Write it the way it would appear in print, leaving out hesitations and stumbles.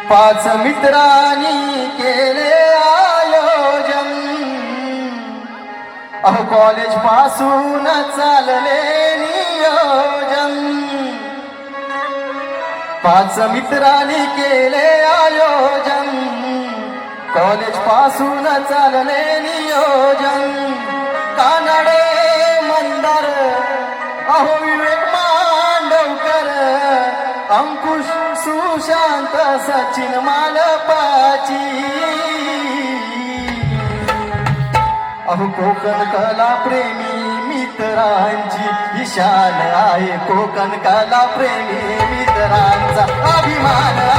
पाच मित्रांनी केले आयोजन, अहो कॉलेज पासून चालले नियोजन. पाच मित्रांनी केले आयोजन, कॉलेज पासून चालले नियोजन. कानडे मंदार, अहो विवेक मांडवकर, अंकुश सुशांत सचिन मालपाची. अहो कोकण कला प्रेमी मित्रांची ही शान आहे, कोकण कला प्रेमी मित्रांचा अभिमान.